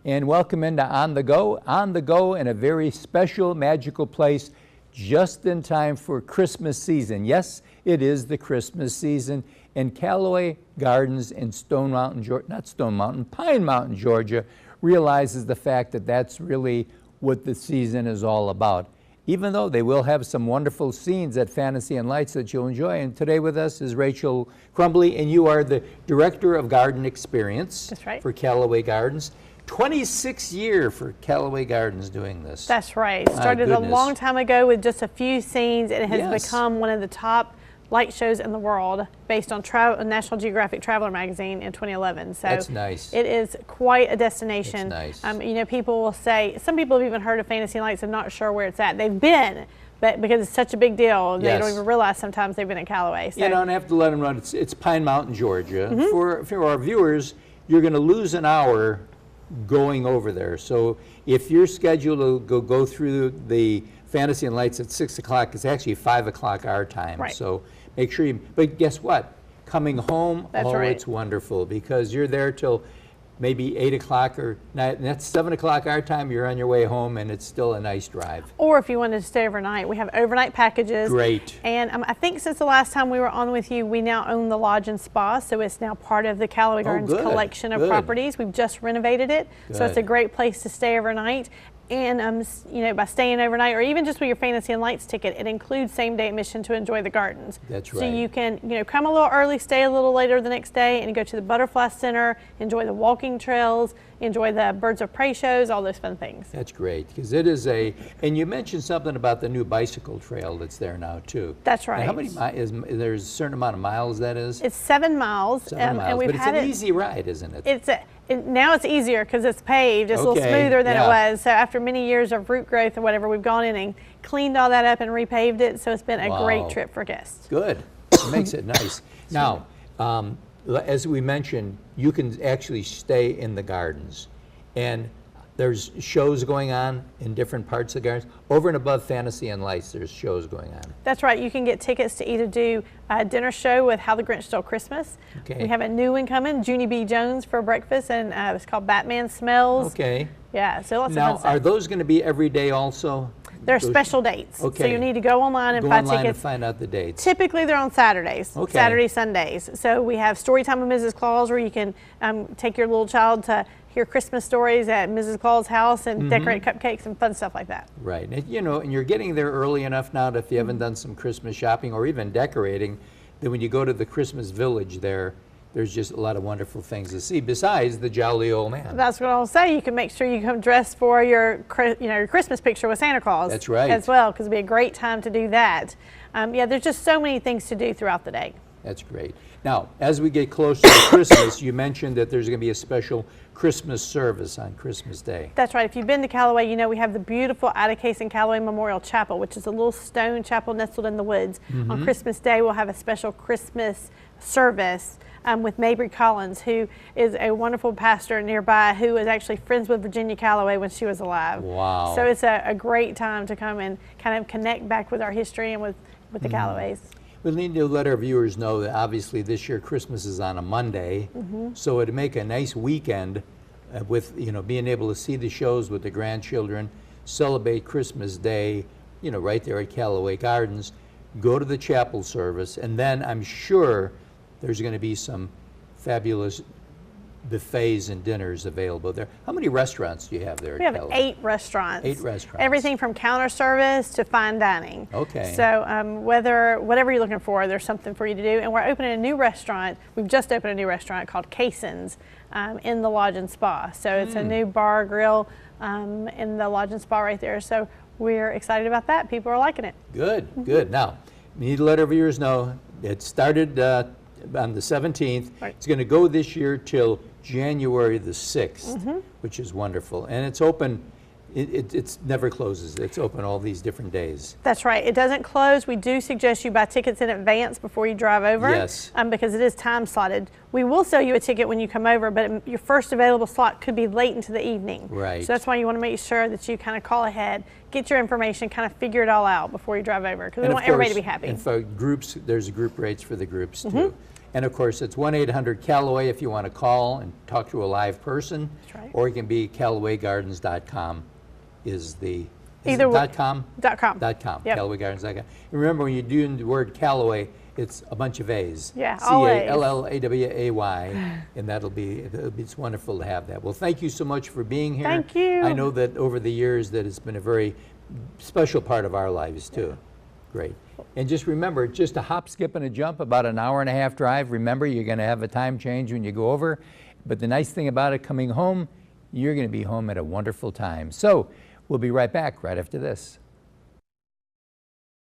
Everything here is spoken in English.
and welcome into On the Go in a very special, magical place just in time for Christmas season. Yes, it is the Christmas season, and Callaway Gardens in Pine Mountain, Georgia, realizes the fact that that's really what the season is all about. Even though they will have some wonderful scenes at Fantasy and Lights that you'll enjoy. And today with us is Rachel Crumbley, and you are the Director of Garden Experience. That's right. For Callaway Gardens. 26th year for Callaway Gardens doing this. That's right. Started a long time ago with just a few scenes, and it has become one of the top light shows in the world based on National Geographic Traveler magazine in 2011. So that's nice. It is quite a destination. That's nice. You know, people will say, some people have even heard of Fantasy Lights and not sure where it's at. They've been, but because it's such a big deal, they don't even realize sometimes they've been at Callaway. So. You know, and I have to let them run. It's Pine Mountain, Georgia. For our viewers, you're going to lose an hour going over there. So if you're scheduled to go through the Fantasy and Lights at 6 o'clock, it's actually 5 o'clock our time. Right. So make sure you, but guess what? Coming home, it's wonderful because you're there till maybe 8 o'clock or 9, and that's 7 o'clock our time. You're on your way home, and it's still a nice drive. Or if you wanted to stay overnight, we have overnight packages. Great. And I think since the last time we were on with you, we now own the Lodge and Spa, so it's now part of the Callaway Gardens collection of properties. We've just renovated it, so it's a great place to stay overnight. And you know, by staying overnight, or even just with your Fantasy and Lights ticket, it includes same-day admission to enjoy the gardens. That's right. So you can, come a little early, stay a little later the next day, and go to the Butterfly Center, enjoy the walking trails, enjoy the Birds of Prey shows, all those fun things. That's great, because it is and you mentioned something about the new bicycle trail that's there now too. That's right. Now, how many miles, there's a certain amount of miles that is? It's 7 miles. 7 miles, but it's an easy ride, isn't it? Now it's easier because it's paved. It's a little smoother than it was. So after many years of root growth or whatever, we've gone in and cleaned all that up and repaved it. So it's been a great trip for guests. Good. It makes it nice. Now, as we mentioned, you can actually stay in the gardens. And there's shows going on in different parts of the gardens. Over and above Fantasy and Lights, there's shows going on. That's right. You can get tickets to either do a dinner show with How the Grinch Stole Christmas. Okay. We have a new one coming, Junie B. Jones for breakfast, and it's called Batman Smells. Okay. Yeah, so lots of fun stuff. Now, are those going to be every day also? They're special dates. Okay. So you need to go online and buy tickets. And find out the dates. Typically they're on Saturdays, Saturday, Sundays. So we have Storytime with Mrs. Claus, where you can take your little child to hear Christmas stories at Mrs. Claus' house and decorate cupcakes and fun stuff like that. Right. And, and you're getting there early enough now that if you haven't done some Christmas shopping or even decorating, then when you go to the Christmas village there's just a lot of wonderful things to see besides the jolly old man. That's what I'll say. You can make sure you come dressed for your Christmas picture with Santa Claus. That's right. As well, because it'll be a great time to do that. There's just so many things to do throughout the day. That's great. Now, as we get closer to Christmas, you mentioned that there's going to be a special Christmas service on Christmas Day. That's right. If you've been to Callaway, we have the beautiful Ida Case and Callaway Memorial Chapel, which is a little stone chapel nestled in the woods. On Christmas Day, we'll have a special Christmas service with Mabry Collins, who is a wonderful pastor nearby, who is actually friends with Virginia Callaway when she was alive. Wow. So it's a great time to come and kind of connect back with our history and with the Callaways. We need to let our viewers know that obviously this year Christmas is on a Monday, so it'd make a nice weekend with being able to see the shows with the grandchildren, celebrate Christmas Day, right there at Callaway Gardens, go to the chapel service, and then I'm sure there's going to be some fabulous buffets and dinners available there. How many restaurants do you have there? We have 8 restaurants. 8 restaurants. Everything from counter service to fine dining. Okay. So whatever you're looking for, there's something for you to do. And we're opening a new restaurant. We've just opened a new restaurant called Cason's in the Lodge and Spa. So it's a new bar grill in the Lodge and Spa right there. So we're excited about that. People are liking it. Good, good. Now, we need to let our viewers know it started on the 17th. Right. It's going to go this year till January the 6th, which is wonderful. And it's open, it never closes. It's open all these different days. That's right. It doesn't close. We do suggest you buy tickets in advance before you drive over. Yes. Because it is time slotted. We will sell you a ticket when you come over, but your first available slot could be late into the evening. Right. So that's why you want to make sure that you kind of call ahead, get your information, kind of figure it all out before you drive over, because we want everybody to be happy. And for groups, there's group rates for the groups too. And of course, it's 1-800-Callaway if you want to call and talk to a live person. That's right. Or it can be CallawayGardens.com is the, Either way. .com? .com. .com, Yep. CallawayGardens.com. And remember, when you do the word Callaway, it's a bunch of A's. Yeah, all A's. C-A-L-L-A-W-A-Y, and it's wonderful to have that. Well, thank you so much for being here. Thank you. I know that over the years that it's been a very special part of our lives too. Great. And just remember, just a hop, skip, and a jump, about an hour-and-a-half drive. Remember, you're going to have a time change when you go over. But the nice thing about it, coming home, you're going to be home at a wonderful time. So we'll be right back right after this.